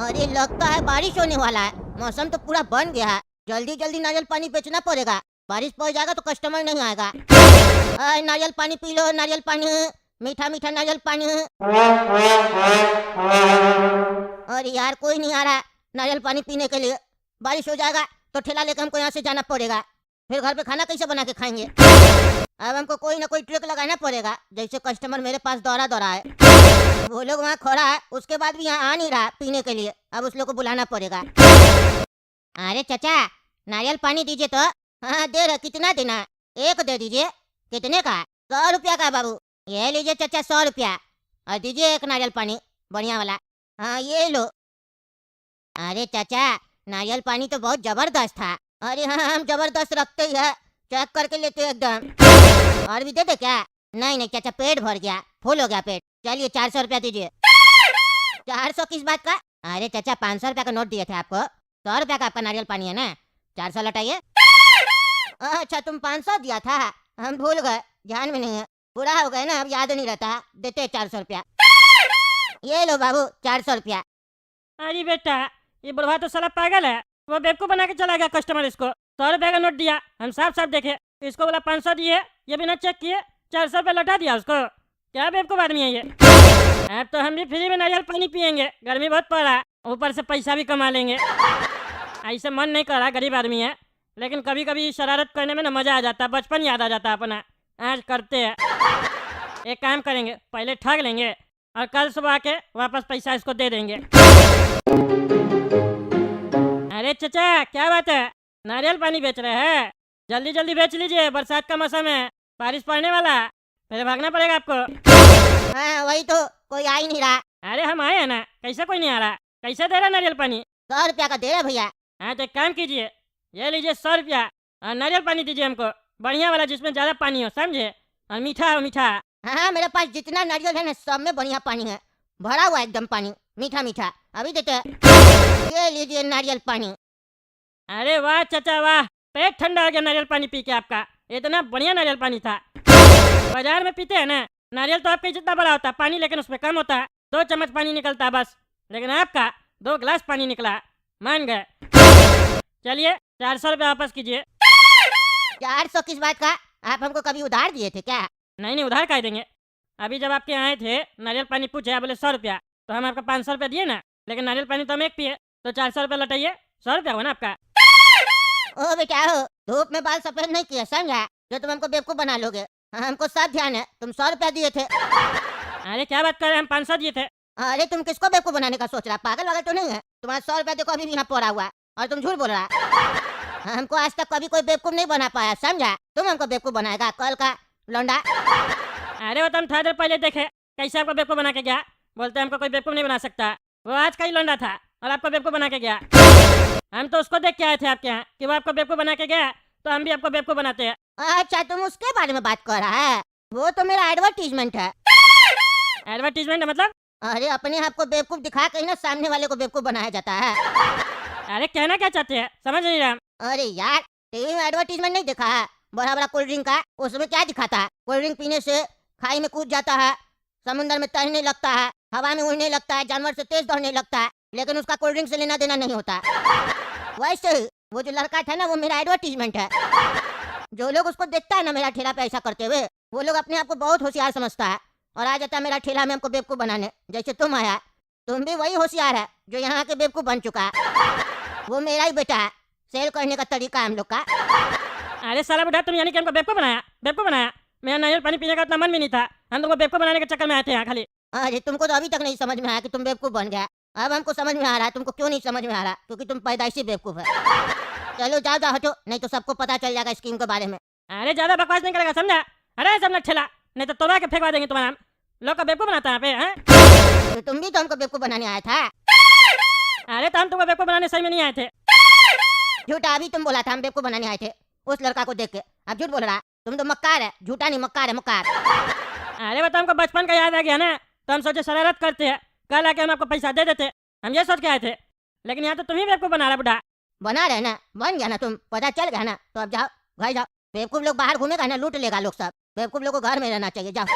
अरे लगता है बारिश होने वाला है। मौसम तो पूरा बन गया है। जल्दी जल्दी नारियल पानी बेचना पड़ेगा। बारिश पड़ जाएगा तो कस्टमर नहीं आएगा। नारियल पानी पी लो, नारियल पानी, मीठा मीठा नारियल पानी। अरे यार कोई नहीं आ रहा नारियल पानी पीने के लिए। बारिश हो जाएगा तो ठेला लेकर हमको यहाँ से जाना पड़ेगा। फिर घर पे खाना कैसे बना के खाएंगे? अब हमको कोई ना कोई ट्रिक लगाना पड़ेगा, जैसे कस्टमर मेरे पास दौड़ा दौड़ा है। वो लोग वहाँ खड़ा है, उसके बाद भी यहाँ आ नहीं रहा पीने के लिए। अब उस लोग को बुलाना पड़ेगा। अरे चाचा नारियल पानी दीजिए तो। हाँ दे रहे, कितना देना है? एक दे दीजिए। कितने का? 100 रुपया का बाबू। ये लीजिए चाचा 100 रुपया। और दीजिए एक नारियल पानी बढ़िया वाला। हाँ ये लो। अरे चाचा नारियल पानी तो बहुत जबरदस्त था। अरे हाँ हम जबरदस्त रखते ही है, चेक करके लेते एकदम। और भी दे दे क्या? नहीं नहीं चाचा पेट भर गया, फुल हो गया पेट। चलिए 400 रुपया दीजिए। 400 किस बात का? अरे चाचा 500 रुपया का नोट दिए थे आपको। 100 रुपया का आपका नारियल पानी है ना। 400 लौटाइए। अच्छा तुम 500 दिया था, हम भूल गए, ध्यान में नहीं है। बुरा हो गए ना, अब याद नहीं रहता। देते 400 रुपया। ये लो बाबू 400 रुपया। अरे बेटा ये बुढ़वा तो साला पागल है। वो बेवकूफ बना के चला गया कस्टमर। इसको 100 रुपया का नोट दिया, हम साफ साफ देखे। इसको बोला 500 दिए, ये बिना चेक किए 400 रुपया लौटा दिया उसको। क्या बेवकूफ आदमी है ये। अब तो हम भी फ्री में नारियल पानी पियेंगे, गर्मी बहुत पड़ रहा है, ऊपर से पैसा भी कमा लेंगे। ऐसे मन नहीं कर रहा, गरीब आदमी है, लेकिन कभी कभी शरारत करने में ना मजा आ जाता है, बचपन याद आ जाता है अपना। आज करते हैं, एक काम करेंगे, पहले ठग लेंगे और कल सुबह आके वापस पैसा इसको दे देंगे। अरे चाचा क्या बात है, नारियल पानी बेच रहे हैं? जल्दी जल्दी बेच लीजिए, बरसात का मौसम है, बारिश पड़ने वाला, फिर भागना पड़ेगा आपको। हाँ वही तो, कोई आ ही नहीं रहा। अरे हम आए हैं ना, कैसे कोई नहीं आ रहा? कैसे दे रहा नारियल पानी? 100 रुपया का दे रहे भैया। हाँ तो एक काम कीजिए, ये लीजिए 100 रुपया और नारियल पानी दीजिए हमको, बढ़िया वाला जिसमें ज़्यादा पानी हो, समझे, और मीठा हो मीठा। हाँ मेरे पास जितना नारियल है ना सब में बढ़िया पानी है, भरा हुआ एकदम पानी, मीठा मीठा। अभी देते हैं। ये लीजिए नारियल पानी। अरे वाह चाचा वाह, पेट ठंडा हो गया नारियल पानी पी के आपका। इतना बढ़िया नारियल पानी था। बाजार में पीते हैं ना नारियल तो आपके जितना बड़ा होता है पानी, लेकिन उसमें कम होता है, 2 चम्मच पानी निकलता है बस, लेकिन आपका 2 गिलास पानी निकला। मान गए। चलिए 400 रुपया वापस कीजिए। 400 किस बात का? आप हमको कभी उधार दिए थे क्या? नहीं नहीं उधार कह देंगे। अभी जब आपके आए थे नारियल पानी पूछे, आप बोले 100 रुपया, तो हम आपका 500 रुपया दिए ना, लेकिन नारियल पानी तो हम एक पिए, तो 400 रुपया लौटाइए। 100 रुपया हुआ ना आपका। ओ बेटा हो, धूप में बाल सफेद नहीं किया समझा, जो तुम हमको बेवकूफ बना लोगे। हमको सब ध्यान है, तुम 100 रुपया दिए थे। अरे क्या बात कर रहे हैं, हम 500 दिए थे। अरे तुम किसको बेवकूफ बनाने का सोच रहा? पागल वागल तो नहीं है? तुम्हारा 100 रुपया देखो अभी भी यहाँ पड़ा हुआ है और तुम झूठ बोल रहा है। हमको आज तक कभी कोई बेवकूफ नहीं बना पाया समझा। तुम हमको बेवकूफ बनाएगा कल का लौंडा। अरे वो तो हम थोड़ी देर पहले देखे, कैसे आपको बेवकूफ बना के गया। बोलते हमको कोई बेवकूफ नहीं बना सकता, वो आज का ही लौंडा था और आपको बेवकूफ बना के गया। हम तो उसको देख के आए थे आपके यहाँ कि वो आपको बेवकूफ बना के गया, तो हम भी आपको बेवकूफ बनाते हैं। अच्छा तुम उसके बारे में बात कर रहा है? वो तो मेरा एडवर्टीजमेंट है। एडवर्टीजमेंट मतलब? अरे अपने आप को बेवकूफ दिखा के ही ना सामने वाले को बेवकूफ बनाया जाता है। अरे कहना क्या चाहते हैं, समझ नहीं रहा। अरे यार टीवी में एडवर्टीजमेंट नहीं देखा है बड़ा बड़ा कोल्ड ड्रिंक का? उसमें क्या दिखाता है? कोल्ड ड्रिंक पीने से खाई में कूद जाता है, समुद्र में तैरने लगता है, हवा में उड़ने लगता है, जानवर से तेज दौड़ने लगता है, लेकिन उसका कोल्ड ड्रिंक से लेना देना नहीं होता। वैसे ही वो जो लड़का था ना वो मेरा एडवर्टीजमेंट है। जो लोग उसको देखता है ना मेरा ठेला पे ऐसा करते हुए, वो लोग अपने आप को बहुत होशियार समझता है और आ जाता है मेरा ठेला में हमको बेवकूफ बनाने। जैसे तुम आया, तुम भी वही होशियार है जो यहाँ के बेवकूफ बन चुका है। वो मेरा ही बेटा है, सेल करने का तरीका है हम लोग का। अरे साला बेटा तुम यानी कि हमको बेवकूफ बनाया? बेवकूफ बनाया? मेरा नारियल पानी पीने का उतना मन भी नहीं था, हम तुमको बेवकूफ बनाने के चक्कर में आए थे यहाँ खाली। अरे तुमको तो अभी तक नहीं समझ में आया कि तुम बेवकूफ बन गया। अब हमको समझ में आ रहा है। तुमको क्यों नहीं समझ में आ रहा? क्योंकि तुम पैदाइशी बेवकूफ है। चलो जाओ जाओ हटो, नहीं तो सबको पता चल जाएगा स्कीम के बारे में। अरे ज्यादा बकवास नहीं करेगा समझा? अरे सब ठेला, नहीं तो तोड़ा के फेंकवा देंगे तुम्हारा नाम। लोग का बेवकूफ बनाता है यहाँ पे। तो तुम भी तो हमको बेवकूफ बनाने आया था। अरे तो हम तुमको बेवकूफ बनाने सही में नहीं आए थे। झूठा अभी तुम बोला था हम बेवकूफ बनाने आए थे उस लड़का को देख के। अब झूठ बोल रहा है। तुम तो मक्कार है, झूठा नहीं मक्कार है, मक्कार। अरे बता हमको बचपन का याद आ गया ना, तो हम सोचे शरारत करते हैं, कल आके हम आपको पैसा दे देते, हम ये सोच के आए थे। लेकिन यहाँ तो तुम ही बेवकूफ बना रहा बुढ़ा। बना रहे ना, बन गया ना तुम, पता चल गया ना, तो अब जाओ घर जाओ। बेवकूफ लोग बाहर घूमेगा ना, लूट लेगा लोग सब। बेवकूफ लोग को घर में रहना चाहिए, जाओ।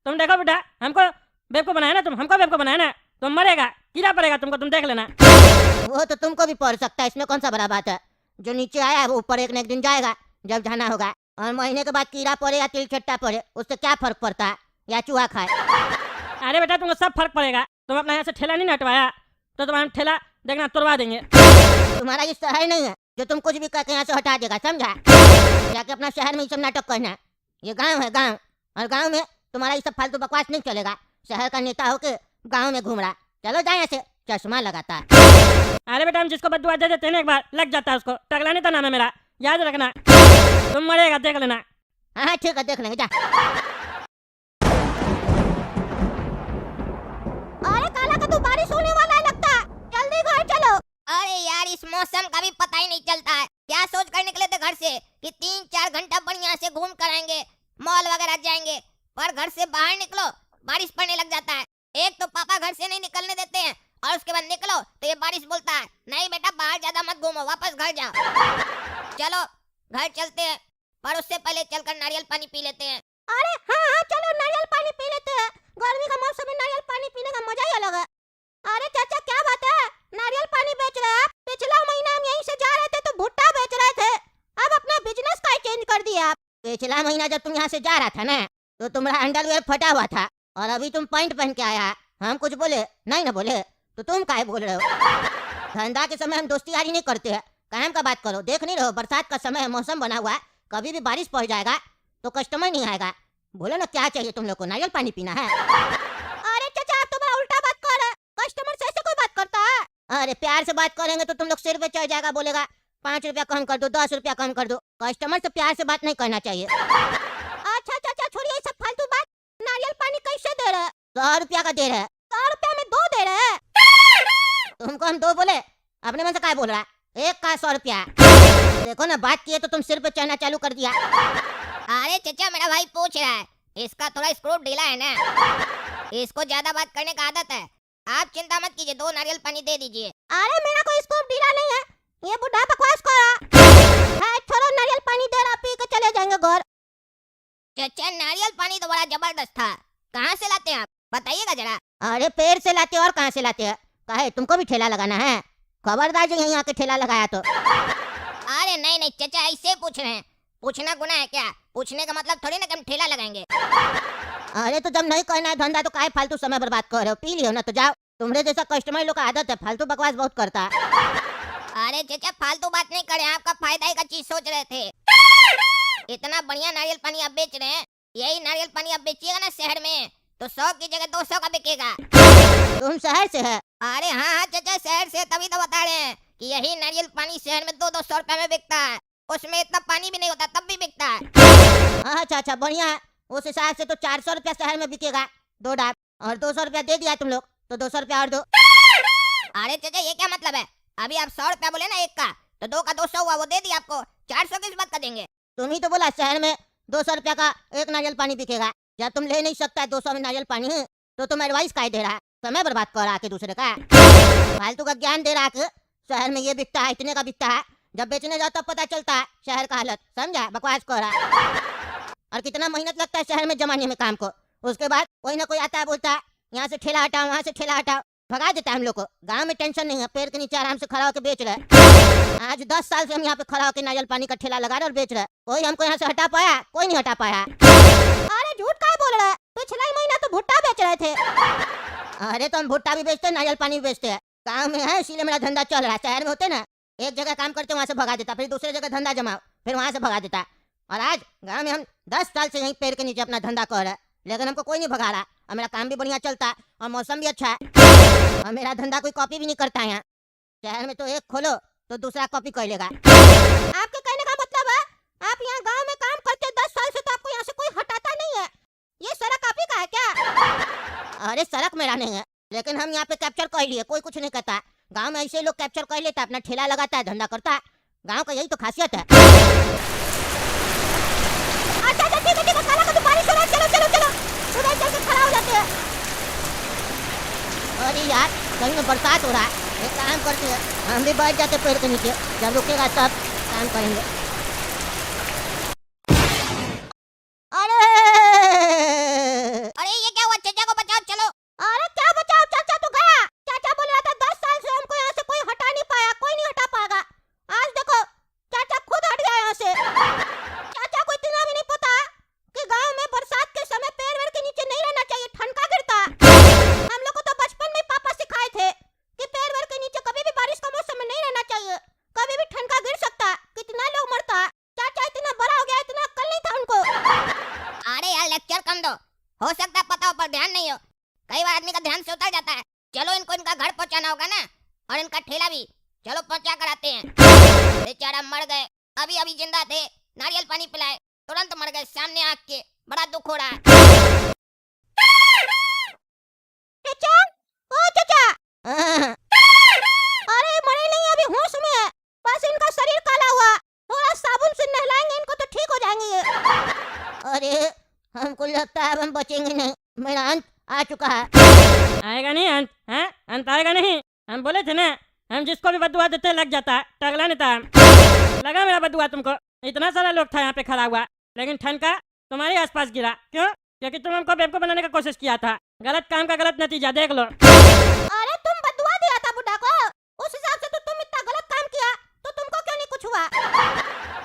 तुम देखो बेटा, हमको बेवकूफ बनाया ना तुम, हमको बेवकूफ बनाया ना, तुम मरेगा। कीड़ा पड़ेगा तुमको, तुम देख लेना। वो तो तुमको भी पड़ सकता है, इसमें कौन सा बड़ा बात है। जो नीचे आया है वो ऊपर एक न एक दिन जाएगा जब जाना होगा। और महीने के बाद कीड़ा पड़े या तिल छट्टा पड़े उससे क्या फर्क पड़ता है, या चूहा खाए। अरे बेटा तुमको सब फर्क पड़ेगा। तुम अपना यहाँ से ठेला नहीं हटवाया तो तुम्हारा ठेला देखना तोड़वा देंगे। तुम्हारा ये शहर नहीं है जो तुम कुछ भी करके यहाँ से हटा देगा, समझा। जाके अपना शहर में ये सब नाटक करना है। ये गांव है, गांव, और गांव में तुम्हारा ये सब फालतू बकवास नहीं चलेगा। शहर का नेता होके गांव में घूम रहा, चलो जाए ऐसे, चश्मा लगाता है। अरे बेटा हम जिसको बद्दुआ दे देते हैं ना एक बार लग जाता है उसको। टकलानी तो नाम है मेरा, याद रखना। तुम मरेगा देख लेना। हाँ ठीक है, देख लेंगे, जा। अरे काला का तो बारिश होने वाला है लगता है, जल्दी घर चलो। अरे यार इस मौसम का भी पता ही नहीं चलता है। क्या सोच कर निकले थे घर से कि 3-4 घंटा बढ़िया से घूम कर आएंगे, मॉल वगैरह जाएंगे, पर घर से बाहर निकलो बारिश पड़ने लग जाता है। एक तो पापा घर से नहीं निकलने देते हैं और उसके बाद निकलो तो ये बारिश बोलता है नहीं बेटा बाहर ज्यादा मत घूमो, वापस घर जाओ। चलो घर चलते हैं, पर उससे पहले चलकर नारियल पानी पी लेते हैं। अरे हाँ हाँ चलो नारियल पानी पी लेते हैं। गर्मी का मौसम में नारियल पानी पीने का मजा ही अलग है। अरे चाचा क्या बात है, नारियल पानी बेच रहे हैं आप? पिछला महीना हम यहीं से जा रहे थे तो भुट्टा बेच रहे थे, अब अपना बिजनेस का चेंज कर दिया आप। पिछला महीना जब तुम यहाँ से जा रहा था ना तो तुम्हारा अंडरवेयर फटा हुआ था और अभी तुम पैंट पहन के आया। हम कुछ बोले नहीं ना बोले तो तुम काहे बोल रहे हो। धंधा के समय हम दोस्ती यारी नहीं करते हैं, काम का बात करो। देख नहीं रहो बरसात का समय है, मौसम बना हुआ है, कभी भी बारिश पड़ जाएगा तो कस्टमर नहीं आएगा। बोलो ना क्या चाहिए तुम लोग को, नारियल पानी पीना है? अरे चाचा आप तो बड़ा उल्टा बात कर रहे हैं, कस्टमर से ऐसे कोई बात करता है? अरे प्यार से बात करेंगे तो तुम लोग सिर पे चढ़ जाएगा, बोलेगा 5 रुपया कम कर दो, 10 रुपया कम कर दो। कस्टमर से प्यार से बात नहीं करना चाहिए। अच्छा चाचा छोड़िए ये सब फालतू बात, नारियल पानी कैसे दे रहे हैं? 100 रुपया का दे रहे हैं। 100 रुपया में 2 दे रहे हैं? तुमको हम 2 बोले, अपने मन से क्या बोल रहा है? एक का 100 रुपया। देखो ना बात किए तो तुम सिर पे चढ़ना चालू कर दिया। अरे चचा मेरा भाई पूछ रहा है, इसका थोड़ा स्क्रू ढीला है ना, इसको ज्यादा बात करने का आदत है। आप चिंता मत कीजिए, 2 नारियल पानी दे दीजिए। अरे मेरा कोई स्कूप ढीला नहीं है, ये बुढ़ा बकवास कर रहा है। छोड़ो नारियल पानी दे रहा, पी के चले जाएंगे घर। चचा नारियल पानी तो बड़ा जबरदस्त था, कहाँ से लाते हैं आप बताइएगा जरा। अरे पेड़ से लाते और कहाँ से लाते हैं? काहे तुमको भी ठेला लगाना है? खबरदार जो यहीं आके ठेला लगाया तो। अरे नहीं नहीं चचा ऐसे पूछ रहे हैं, पूछना गुनाह है क्या? पूछने का मतलब थोड़ी ना कि हम ठेला लगाएंगे। अरे तो जब नहीं करना है धंधा तो काहे फालतू समय बर्बाद कर रहे हो? पी लियो ना तो जाओ। तुम्हारे जैसा कस्टमर लोग का आदत है, फालतू बकवास बहुत करता है। अरे चचा फालतू बात नहीं करे, आपका फायदा ही का चीज सोच रहे थे। इतना बढ़िया नारियल पानी आप बेच रहे हैं, यही नारियल पानी आप बेचिएगा ना शहर में तो 100 की जगह 200 का बिकेगा। तुम शहर से है? अरे हाँ हाँ चचा शहर से, तभी तो बता रहे हैं कि यही नारियल पानी शहर में 200-200 रुपए में बिकता है। उसमें इतना पानी भी नहीं होता तब भी बिकता है। अच्छा अच्छा बढ़िया है, उस हिसाब से तो 400 रुपया शहर में बिकेगा 2 डाब, और 200 रुपया दे दिया तुम लोग तो 200 रुपया और दो। अरे चाचा ये क्या मतलब है? अभी आप 100 रुपया बोले ना एक का, तो 2 का 200 हुआ, वो दे दिया आपको। 400 किस बात का देंगे? तुम ही तो बोला शहर में 200 रुपया का एक नारियल पानी बिकेगा। जब तुम ले नहीं सकता है 200 में नारियल पानी तो तुम एडवाइस काहे दे रहा है? समय बर्बाद कर रहा है दूसरे का, फालतू का ज्ञान दे रहा है। शहर में ये बिकता है, इतने का बिकता है, जब बेचने जाओ तब पता चलता है शहर का हालत। समझा? बकवास कर रहा है। और कितना मेहनत लगता है शहर में जमाने में काम को, उसके बाद कोई ना कोई आता है बोलता है यहाँ से ठेला हटाओ, वहाँ से ठेला हटाओ, भगा देता है हम लोग को। गांव में टेंशन नहीं है, पेड़ के नीचे आराम से खड़ा होकर बेच रहे हैं। आज 10 साल से हम यहाँ पे खड़ा होकर नारियल पानी का ठेला लगा रहे और बेच रहे हैं। कोई हमको यहाँ से हटा पाया? कोई नहीं हटा पाया। अरे झूठ काहे बोल रहा है? पिछला ही महीना तो भुट्टा बेच रहे थे। अरे तो हम भुट्टा भी बेचते हैं, नारियल पानी भी बेचते हैं। गाँव में है इसीलिए मेरा धंधा चल रहा है। शहर में होते ना एक जगह काम करते वहाँ से भगा देता, फिर दूसरे जगह धंधा जमाओ, फिर वहाँ से भगा देता। और आज गाँव में हम 10 साल से यहीं पेड़ के नीचे अपना धंधा कर रहे हैं, लेकिन हमको कोई नहीं भगा रहा। और मेरा काम भी बढ़िया चलता है और मौसम भी अच्छा है, और मेरा धंधा कोई कॉपी भी नहीं करता है। यहाँ शहर में तो एक खोलो तो दूसरा कॉपी कर लेगा। आपके कहने का मतलब है आप यहाँ गांव में काम करते 10 साल से तो आपको यहाँ से कोई हटाता नहीं है? ये सड़क आप ही का है क्या? अरे सड़क मेरा नहीं है, लेकिन हम यहाँ पे कैप्चर कर लिए, कोई कुछ नहीं कहता। गाँव में ऐसे लोग कैप्चर कर लेता है, अपना ठेला लगाता है, धंधा करता है। गाँव का यही तो खासियत है। अच्छा अच्छा ठीक है, काला का तो बारिश हो रहा है, चलो चलो चलो उधर चल के खड़ा हो जाते हैं। अरे यार कहीं में बरसात हो रहा है, एक काम करते हैं हम भी बैठ जाते पेड़ के नीचे, जब रुकेगा तब काम करेंगे। अरे अरे ये क्या हुआ? चाचा को बचाओ चलो। अरे क्या बचाओ, चाचा तो गया। चाचा बोले ध्यान नहीं हो। कई बार आदमी का ध्यान से उतर जाता है। चलो इनको इनका घर पहुंचाना होगा ना, और इनका ठेला भी। चलो पहुंचा कर आते हैं। बेचारा मर गए, अभी अभी जिंदा थे, नारियल पानी पिलाए, तुरंत मर गए सामने आग के। बड़ा दुख हो रहा है। चाचा, ओ चाचा, अरे मरे नहीं, अभी होश में है, बस इनका शरीर काला हुआ, थोड़ा साबुन से नहलाएंगे इनको तो ठीक हो जाएंगे। अरे हमको लगता है अब हम बचेंगे नहीं, मेरा अंत आ चुका है। आएगा नहीं अंत? हैं? अंत आएगा नहीं? हम बोले थे ना, हम जिसको भी बदुआ देते लग जाता है। टगला नहीं था हम। लगा मेरा बदुआ तुमको? इतना सारा लोग था यहाँ पे खड़ा हुआ, लेकिन ठनका तुम्हारे आसपास गिरा। क्यों? क्योंकि तुम हमको बेवकूफ बनाने का कोशिश किया था। गलत काम का गलत नतीजा देख लो। अरे तुम बदुआ दिया था बुड्ढा को, उस हिसाब से तो तुम इतना गलत काम किया, तो तुमको क्यों नहीं कुछ हुआ?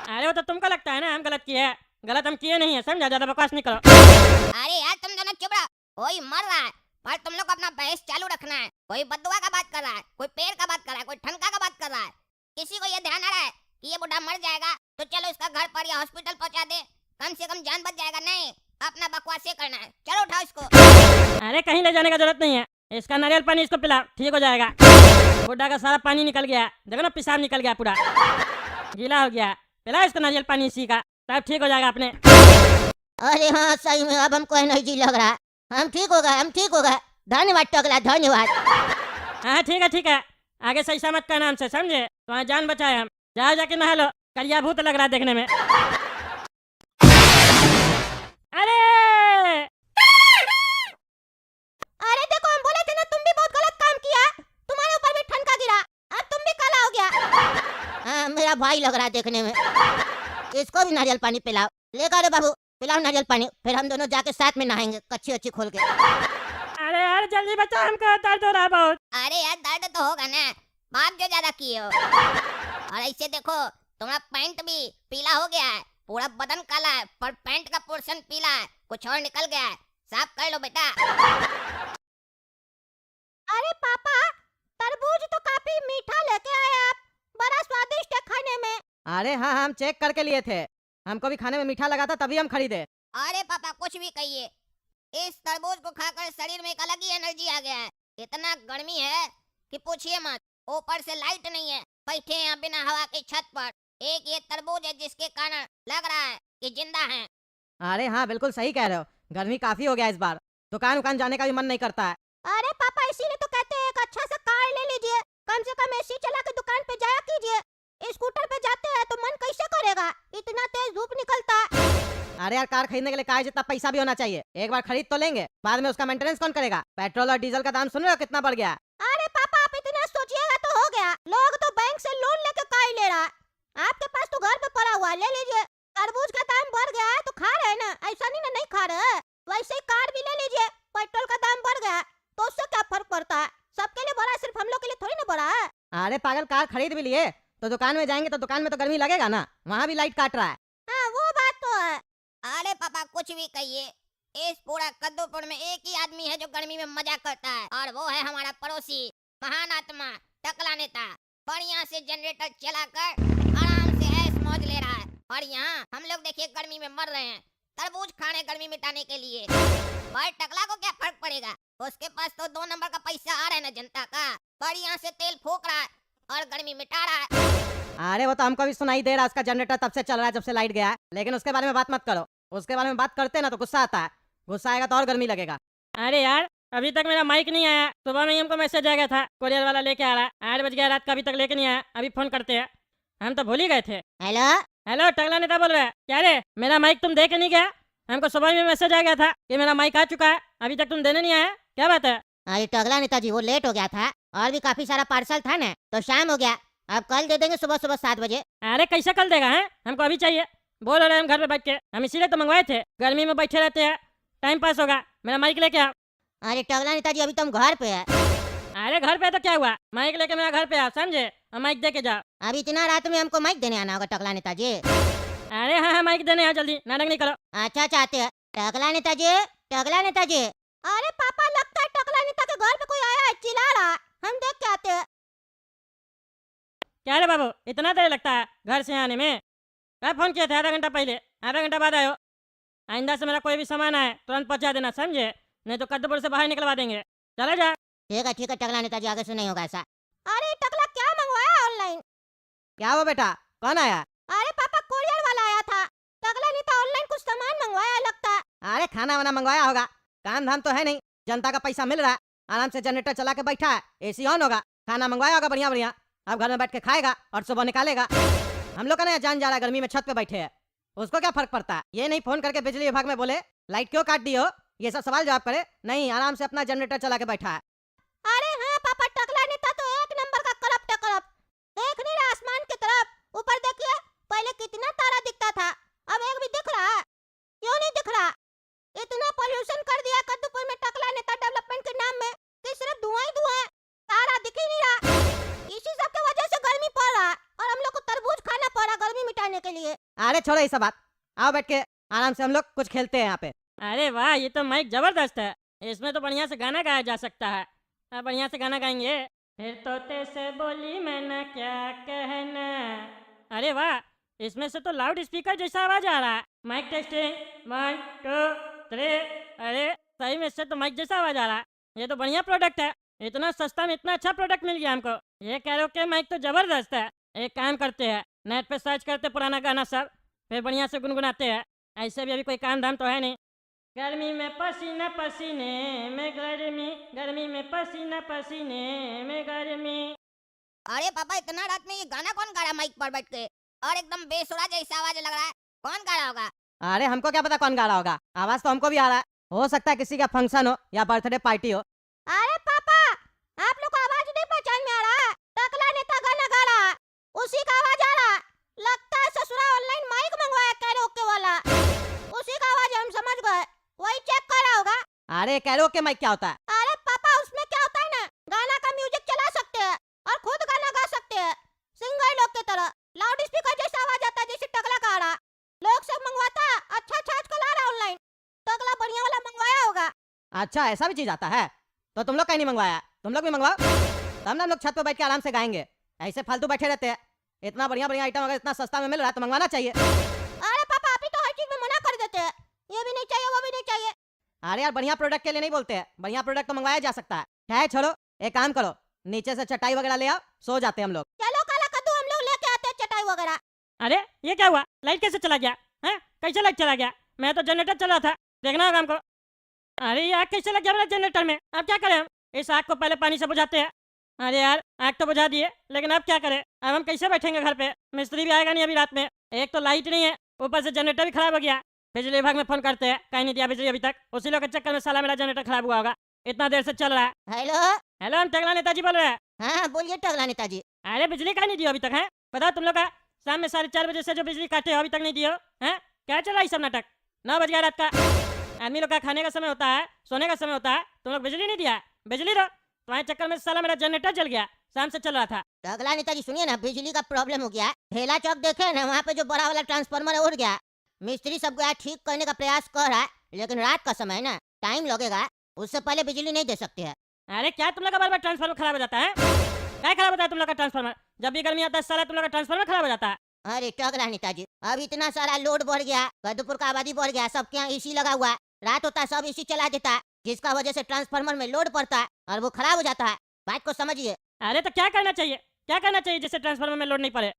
अरे वो तो तुमको लगता है ना हम गलत किए हैं। गलत हम किए नहीं है, समझा? ज्यादा बकवास नहीं करो। अरे यार तुम दोनों चुप रहो। कोई मर रहा है पर तुम लोग को अपना बहस चालू रखना है। कोई बदुआ का बात कर रहा है, कोई पेड़ का बात कर रहा है, कोई ठनका का बात कर रहा है। किसी को ये ध्यान आ रहा है कि ये बुढ़ा मर जाएगा तो चलो इसका घर पर या हॉस्पिटल पहुंचा दे, कम से कम जान बच जाएगा। नहीं, अपना बकवास ये करना है। चलो उठाओ इसको। अरे कहीं ले जाने का जरूरत नहीं है, इसका नारियल पानी इसको पिला, ठीक हो जाएगा। बुड्ढा का सारा पानी निकल गया, देखो ना, पेशाब निकल गया, पूरा गीला हो गया। पिला इसको नारियल पानी इसी का, तब ठीक हो जाएगा अपने। अरे हाँ सही में अब हमको एनर्जी लग रहा है, हम ठीक हो गए, हम ठीक हो गए। धन्यवाद टकला, धन्यवाद। हाँ ठीक है, आगे से ऐसा मत कहना हमसे, समझे? तुम्हारा जान बचाए हम। जाओ जाके नहा लो, कलिया भूत लग रहा है देखने में। अरे अरे देखो, हम बोले थे ना तुम भी बहुत गलत काम किया, तुम्हारे ऊपर भी ठनका गिरा, अब तुम भी काला हो गया। हाँ मेरा भाई लग रहा है देखने में। इसको भी नारियल पानी पिलाओ, लेकर रे बाबू, पिलाओ नारियल पानी, फिर हम दोनों जाके साथ में नहाएंगे कच्ची अच्छी खोल के। अरे यार जल्दी बचाओ, हमको दर्द हो रहा है बहुत। अरे यार दर्द तो होगा ना, पाप जो ज्यादा किए हो। और ऐसे देखो तुम्हारा पैंट भी पीला हो गया है, पूरा बदन काला है पर पैंट का पोर्शन पीला है, कुछ और निकल गया है। साफ कर लो बेटा। अरे पापा, तरबूज तो काफी मीठा लेके आए आप, बड़ा स्वादिष्ट है खाने में। अरे हाँ, हम चेक करके लिए थे, हमको भी खाने में मीठा लगा था तभी हम खरीदे। अरे पापा कुछ भी कहिए, इस तरबूज को खाकर शरीर में एक अलग ही एनर्जी आ गया है। इतना गर्मी है कि पूछिए मत, ऊपर से लाइट नहीं है, बैठे हैं बिना हवा की छत पर। एक ये तरबूज है जिसके कारण लग रहा है कि जिंदा हैं। अरे हाँ बिल्कुल सही कह रहे हो, गर्मी काफी हो गया इस बार, दुकान उकान जाने का भी मन नहीं करता है। अरे पापा इसीलिए तो कहते हैं एक अच्छा सा कार ले लीजिए, कम से कम एसी चला के दुकान पे जाया कीजिए। स्कूटर पे जाते हैं तो मन कैसे करेगा, इतना तेज धूप निकलता है। अरे यार, कार खरीदने के लिए कार जितना पैसा भी होना चाहिए, एक बार खरीद तो लेंगे, बाद में उसका मेंटेनेंस कौन करेगा? पेट्रोल और डीजल का दाम सुन रहे हो कितना बढ़ गया? अरे पापा आप इतना सोचिएगा तो हो गया, लोग तो बैंक से लोन लेके कार ले रहा है, आपके पास तो घर पे पड़ा हुआ है, ले लीजिए। तरबूज का दाम बढ़ गया है तो खा रहे हैं ना, ऐसा नहीं ना नहीं खा रहे, वैसे ही कार भी ले लीजिए। पेट्रोल का दाम बढ़ गया तो उससे क्या फर्क पड़ता है, सबके लिए बढ़ा, सिर्फ हम लोग के लिए थोड़ी ना बढ़ा है। अरे पागल, कार खरीद भी लिए तो दुकान में जाएंगे तो दुकान में तो गर्मी लगेगा ना, वहाँ भी लाइट काट रहा है। हाँ वो बात तो है। अरे पापा कुछ भी कहिए, इस पूरा कद्दूपुर में एक ही आदमी है जो गर्मी में मजा करता है, और वो है हमारा पड़ोसी महान आत्मा टकला नेता। बढ़िया से जनरेटर चलाकर आराम से ऐश मौज ले रहा है, और यहाँ हम लोग देखिए गर्मी में मर रहे हैं तरबूज खाने गर्मी मिटाने के लिए। पर टकला को क्या फर्क पड़ेगा, उसके पास तो 2 नंबर का पैसा आ रहा है ना जनता का, बढ़िया से तेल फूक रहा है और गर्मी मिटा रहा है। अरे वो तो हमको भी सुनाई दे रहा है, उसका जनरेटर तब से चल रहा है जब से लाइट गया है, लेकिन उसके बारे में बात मत करो, उसके बारे में बात करते ना तो गुस्सा आता है, गुस्सा आएगा तो और गर्मी लगेगा। अरे यार अभी तक मेरा माइक नहीं आया, सुबह में ही हमको मैसेज आ गया था, कोरियर वाला लेके आ रहा है, 8 बज गया रात का, अभी तक लेके नहीं आया, अभी फोन करते हैं, हम तो भूल ही गए थे। हेलो हेलो टकला नेता बोल रहा है क्या रे? मेरा माइक तुम दे के नहीं गया? हमको सुबह में मैसेज आ गया था कि मेरा माइक आ चुका है, अभी तक तुम देने नहीं आया, क्या बात है? अरे टगला नेताजी वो लेट हो गया था और भी काफी सारा पार्सल था ना, तो शाम हो गया, अब कल दे देंगे सुबह सुबह 7 बजे। अरे कैसे कल देगा है, हमको अभी चाहिए, बोल रहे हैं हम घर पे बैठ के, हम इसीलिए तो मंगवाए थे, गर्मी में बैठे रहते हैं, टाइम पास होगा, मेरा माइक लेके आओ। अरे टगला नेताजी अभी तुम घर पे है। अरे घर पे तो क्या हुआ, माइक लेके मेरा घर पे आओ, समझे, और माइक दे के जाओ। अभी इतना रात में हमको माइक देने आना होगा टगला नेताजी? अरे हाँ माइक देने आओ जल्दी, नाटक नहीं करो। अच्छा चाहते हैं टगला नेताजी, टगला नेताजी। अरे पापा लगता है टगला नेता के घर पे कोई आया है, चिल्ला रहा है, हम देख के आते हैं। क्या रे बाबू, इतना देर लगता है घर से आने में? कब फोन किया था? आधा घंटा पहले, आधा घंटा बाद आयो। आइंदा से मेरा कोई भी सामान आए तुरंत पहुंचा देना, समझे? नहीं तो कद्दूपुर से बाहर निकलवा देंगे। चला जा। ठीक है टकला नेताजी, आगे से नहीं होगा ऐसा। अरे टकला क्या मंगवाया ऑनलाइन? क्या हुआ बेटा, कौन आया? अरे पापा कोरियर वाला आया था। टकला नेता ऑनलाइन कुछ सामान मंगवाया लगता है। अरे खाना वाना मंगवाया होगा, काम धाम तो है नहीं, जनता का पैसा मिल रहा है, आराम से जनरेटर चला के बैठा है, एसी ऑन होगा, खाना मंगवाया होगा बढ़िया बढ़िया, अब घर में बैठ के खाएगा और सुबह निकालेगा। हम लोग का ना जान जा रहा है, गर्मी में छत पे बैठे हैं, उसको क्या फर्क पड़ता है? ये नहीं फोन करके बिजली विभाग में बोले लाइट क्यों काट दी हो, ये सब सवाल जवाब करे नहीं, आराम से अपना जनरेटर चला के बैठा है। अरे हाँ पापा, टकला नेता तो एक नंबर का करप्ट है, करप्ट। देख नहीं रहा आसमान की तरफ, ऊपर देखिए, पहले कितना तारा दिखता था, अब एक भी दिख रहा है? क्यों नहीं दिख रहा? इतना पोल्यूशन कर दिया कद्दूपुर में टकला नेता डेवलपमेंट के नाम में कि सिर्फ धुआं ही धुआं है, तारा दिख ही नहीं रहा। इसी सब की वजह से गर्मी पड़ रहा है और हम लोग को तरबूज खाना पड़ रहा गर्मी मिटाने के लिए। अरे छोड़ो ये सब बात, आओ बैठ के आराम से हम लोग कुछ खेलते हैं यहाँ पे। अरे वाह, ये तो माइक जबरदस्त है, इसमें तो बढ़िया से गाना गाया जा सकता है। अब बढ़िया से गाना गाएंगे। फिर तोते से बोली मैंने क्या कहना। अरे वाह, इसमें से तो लाउड स्पीकर जैसा आवाज आ रहा है। Mic testing 1 2 3। अरे सही में इससे तो माइक जैसा आवाज आ रहा है। ये तो बढ़िया प्रोडक्ट है, इतना सस्ता में इतना अच्छा प्रोडक्ट मिल गया हमको। ये कैरोके माइक तो जबरदस्त है। एक काम करते हैं, नेट पे सर्च करते पुराना गाना सब, फिर बढ़िया से गुनगुनाते हैं। ऐसे भी अभी कोई काम धाम तो है नहीं। गर्मी में पसीना पसीने में गर्मी, गर्मी में पसीना पसीने में गर्मी। अरे पापा, इतना रात में ये गाना कौन गा रहा है माइक पर बैठ के, और एकदम बेसुरा जैसा आवाज लग रहा है, कौन गा रहा होगा? अरे हमको क्या पता कौन गा रहा होगा, आवाज तो हमको भी आ रहा है, हो सकता है किसी का फंक्शन हो या बर्थडे पार्टी हो। अरे पापा, आप लोग को आवाज नहीं पहचान में आ रहा है? टकला नेता गाना गा रहा है, उसी का आवाज आ रहा है। लगता है ससुरा ऑनलाइन माइक मंगवाया कैरोके वाला, उसी का आवाज हम समझ गए, वही चेक कर रहा होगा। अरे कैरोके माइक क्या होता है? अरे पापा, उसमें क्या होता है ना, गाना का म्यूजिक चला सकते हैं और खुद गाना गा सकते हैं, सिंगर लोग की तरह। लाउड स्पीकर जैसा आवाज आता है जैसे टकला का आ रहा। लोग सब मंगवाता है, अच्छा अच्छा आजकल आ रहा ऑनलाइन, टकला बढ़िया वाला मंगवाया होगा। अच्छा ऐसा भी चीज आता है, तो तुम लोग कहीं नहीं मंगवाया? तुम लोग भी मंगवाओ, तब ना हम लोग छत पे बैठ के आराम से गाएंगे। ऐसे फालतू बैठे रहते हैं, इतना बढ़िया बढ़िया आइटम अगर इतना सस्ता में मिल रहा है तो मंगवाना चाहिए। अरे पापा, आप ही तो हर चीज में मना कर देते हैं, ये भी नहीं चाहिए वो भी नहीं चाहिए। अरे यार बढ़िया प्रोडक्ट के लिए नहीं बोलते हैं, बढ़िया प्रोडक्ट तो मंगवाया जा सकता है। क्या है, छोड़ो, एक काम करो, नीचे से चटाई वगैरह ले आओ, सो जाते हैं हम लोग। चलो काला कद्दू, हम लोग लेके आते हैं चटाई वगैरह। अरे ये क्या हुआ, लाइट कैसे चला गया है? कैसे लाइट चला गया? मैं तो जनरेटर चला था, देखना होगा हमको। अरे ये आग कैसे लग गया मेरा जनरेटर में? अब क्या करें हम? इस आग को पहले पानी से बुझाते हैं। अरे यार आग तो बुझा दिए, लेकिन अब क्या करें? अब हम कैसे बैठेंगे घर पे? मिस्त्री भी आएगा नहीं अभी रात में, एक तो लाइट नहीं है, ऊपर से जनरेटर भी खराब हो गया। बिजली विभाग में फोन करते हैं, कहीं नहीं दिया बिजली अभी तक, उसी लोग के चक्कर में साला मेरा जनरेटर खराब हुआ होगा, इतना देर से चल रहा है। हेलो, हेलो, हम टकला नेताजी बोल रहे हैं। हाँ बोलिए टकला नेताजी। अरे बिजली कहीं नहीं दियो अभी तक है? बताओ तुम लोग का शाम में 4:30 बजे से जो बिजली काटे हो अभी तक नहीं दियो है? क्या चल रहा है सब नाटक? 9 बज गया रात का, आदमी लोग का खाने का समय होता है, सोने का समय होता है, तुम लोग बिजली नहीं दिया। बिजली दो, तुम्हारे चक्कर में साला मेरा जनरेटर जल गया, शाम से चल रहा था। टकला नेताजी सुनिए ना, बिजली का प्रॉब्लम हो गया है। ठेला चौक देखे ना, वहाँ पे जो बड़ा वाला ट्रांसफार्मर है उड़ गया। मिस्त्री सब गया ठीक करने का प्रयास कर रहा है, लेकिन रात का समय ना, टाइम लगेगा, उससे पहले बिजली नहीं दे सकते हैं। अरे क्या तुम लोग का बार बार ट्रांसफार्मर खराब हो जाता है? क्या खराब होता है तुम लोग का ट्रांसफार्मर? जब भी गर्मी आता है साला तुम लोग का ट्रांसफार्मर खराब हो जाता है। अरे टकला नेताजी, अब इतना सारा लोड बढ़ गया, कद्दूपुर का आबादी बढ़ गया, सबके यहाँ एसी लगा हुआ है, रात होता है सब एसी चला देता है, जिसका वजह से ट्रांसफार्मर में लोड पड़ता है और वो खराब हो जाता है। बात को समझिए। अरे तो क्या करना चाहिए, क्या करना चाहिए जिससे ट्रांसफार्मर में लोड नहीं पड़े?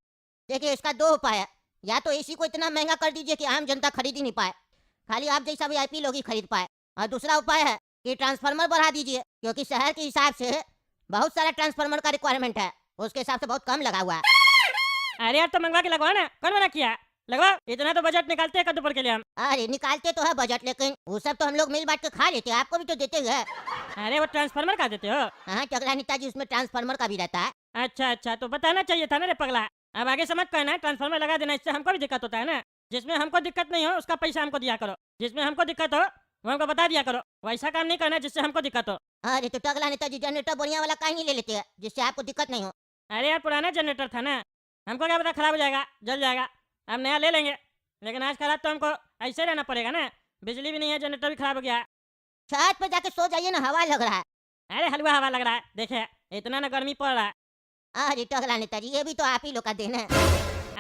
देखिए इसका 2 उपाय है, या तो एसी को इतना महंगा कर दीजिए कि आम जनता खरीद ही नहीं पाए, खाली आप जैसा VIP लोग ही खरीद पाए, और दूसरा उपाय है कि ट्रांसफार्मर बढ़ा दीजिए, क्योंकि शहर के हिसाब से बहुत सारा ट्रांसफार्मर का रिक्वायरमेंट है, उसके हिसाब से बहुत कम लगा हुआ है। अरे यार तो मंगवा के लगवाओ ना, कौन मना किया? लगवाओ, इतना तो बजट निकालते हैं कद्दूपुर के लिए हम। अरे निकालते तो है बजट, लेकिन वो सब तो हम लोग मिल बांट के खा लेते हैं, आपको भी तो देते हैं। अरे वो ट्रांसफार्मर का देते हो? हाँ टकला नेताजी, उसमें ट्रांसफार्मर का भी रहता है। अच्छा अच्छा, तो बताना चाहिए था ना रे पगला। अब आगे समझ कहना है ट्रांसफार्मर लगा देना, इससे हमको भी दिक्कत होता है ना। जिसमें हमको दिक्कत नहीं हो उसका पैसा हमको दिया करो, जिसमें हमको दिक्कत हो वो हमको बता दिया करो, वैसा काम नहीं करना जिससे हमको दिक्कत हो। अरे तो टकला नेताजी, जनरेटर बढ़िया वाला काहे नहीं ले लेते हैं, जिससे आपको दिक्कत नहीं हो? अरे यार पुराना जनरेटर था ना, हमको क्या पता खराब हो जाएगा, जल जाएगा, अब नया ले लेंगे, लेकिन आज का रात तो हमको ऐसे रहना पड़ेगा ना, बिजली भी नहीं है, जनरेटर भी खराब हो गया है। छत पे जाके सो जाइए ना, हवा लग रहा है। अरे हलवा हवा लग रहा है, देखे इतना ना गर्मी पड़ रहा है। अरे टकला नेताजी, ये भी तो आप ही लोग का देन है।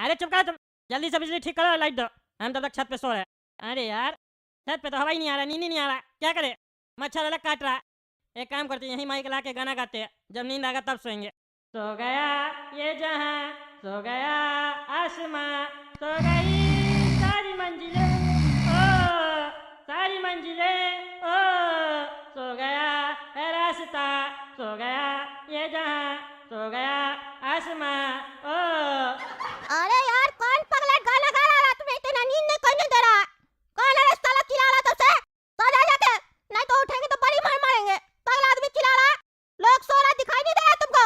अरे चुप करो तुम, जल्दी से बिजली ठीक करो और लाइट दो, हम तब तक छत पे सो रहे हैं। अरे यार छत पे तो हवा ही नहीं आ रहा, नींद ही नहीं आ रहा, क्या करे? मच्छर अलग काट रहा है। एक काम करते हैं, यहीं माइक ला के गाना गाते हैं, जब नींद आएगा तब सोएंगे। सो गया ये जहां, सो गया आसमां, सो गई सारी मंजिलें, ओ सारी मंजिलें, ओ सो गया है रास्ता, सो गया ये जहां, सो गया आसमां, ओ। अरे यार कौन पगला गाना गा रहा है? तुम्हें इतना नींद नहीं करने दे रहा है। कौन है साला चिल्ला रहा तुमसे? सो जा जाके, नहीं तो उठेंगे तो बड़ी मार मारेंगे। पगला आदमी चिल्ला रहा है, लोग सो रहा दिखाई नहीं दे रहा तुमको?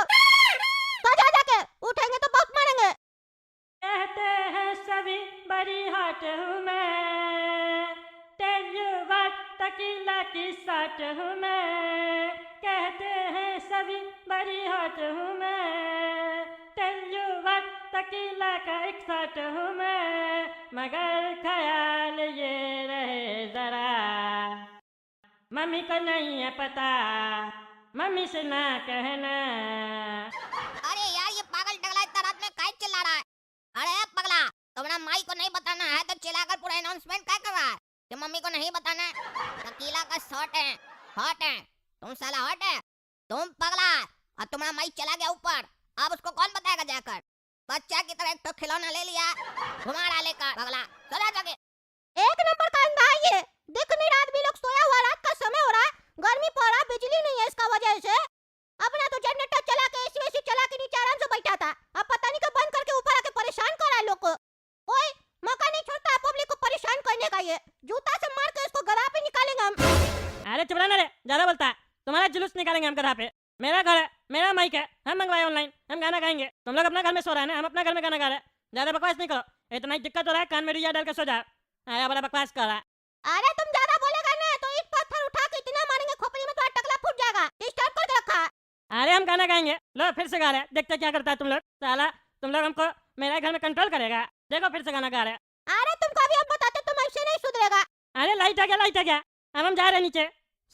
सो जा जाके, उठेंगे तो बहुत मारेंगे। कहते हैं सभी बड़ी हॉट हूँ मैं, टेल यू व्हाट टकीला की साट हूँ मैं। कहते हैं सभी बड़ी हॉट हूँ मैं, टेल यू व्हाट टकीला का एक साट हूँ मैं। मगर ख्याल ये रहे जरा, मम्मी को नहीं है पता, मम्मी से ना कहना। अरे यार ये पागल टकला इतना रात में काहे चिल्ला रहा है? अरे पगला, तुम्हारा माई को नहीं बताना है तो चिल्लाकर पूरा अनाउंसमेंट क्या कर रहा है कि मम्मी को नहीं बताना है? टकीला का शॉट है, हॉट है, तुम साला हॉट है, तुम पगला। और तुम्हारा माई चला गया ऊपर, अब उसको कौन बताएगा जाकर? बच्चा की तरह एक तो खिलौना ले लिया, घुमा रहा लेकर, पगला चला जाके। एक नंबर का अंधा है ये। देख नहीं रहा आदमी लोग सोया हुआ, रात का समय हो रहा है, गर्मी पड़ रहा, बिजली नहीं है इसका वजह से। अपना तो जनरेटर चला के एसी वेसी चला के नीचे आराम से बैठा था, अब पता नहीं कब बंद करके ऊपर आके परेशान कर रहा है लोग को। कोई मौका नहीं छोड़ता है पब्लिक को परेशान करने का। ये जूता से मार के इसको गला पे निकालेंगे हम। अरे चुप रहना रे, ज्यादा बोलता है। तुम्हारा जुलूस निकालेंगे हम गधा पे। मेरा घर है, मेरा माइक है, हम मंगवाए ऑनलाइन, हम गाना गाएंगे। तुम लोग अपना घर में सो रहे हैं ना, हम अपना घर में गाना गा रहे हैं। ज्यादा बकवास नहीं करो, इतना ही दिक्कत हो रहा है, कान में रुइया डाल के सो जाओ। आया बड़ा बकवास कर रहा है। अरे तुम ज्यादा बोलेगा ना तो ईंट पत्थर उठा के इतना मारेंगे खोपड़ी में तो टकला फूट जाएगा। डिस्टर्ब करके रखा है। अरे हम गाना गाएंगे, लो फिर से गा रहे हैं, देखते क्या करता है तुम लोग। साला तुम लोग हमको मेरे घर में कंट्रोल करेगा। देखो फिर से गाना गा रहे हैं। अरे तुमको अभी हम बताते तुम ऐसे नहीं सुधरेगा। अरे लाइट आ गया, लाइट आ गया, अब हम जा रहे हैं नीचे।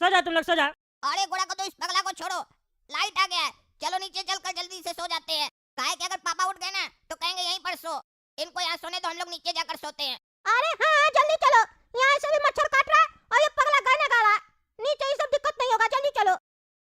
सो जाओ तुम लोग, सो जाओ। अरे गोड़ा को तो इस पगला को छोड़ो, लाइट आ गया है, चलो नीचे चलकर जल्दी से सो जाते हैं। काहे कि अगर पापा उठ गए ना तो कहेंगे यहीं पर सो, इनको यहाँ सोने तो हम लोग नीचे जाकर सोते हैं। अरे हाँ जल्दी चलो, यहाँ से भी मच्छर काट रहा है और ये पगला गाना गा रहा है। नीचे ये सब दिक्कत नहीं होगा, जल्दी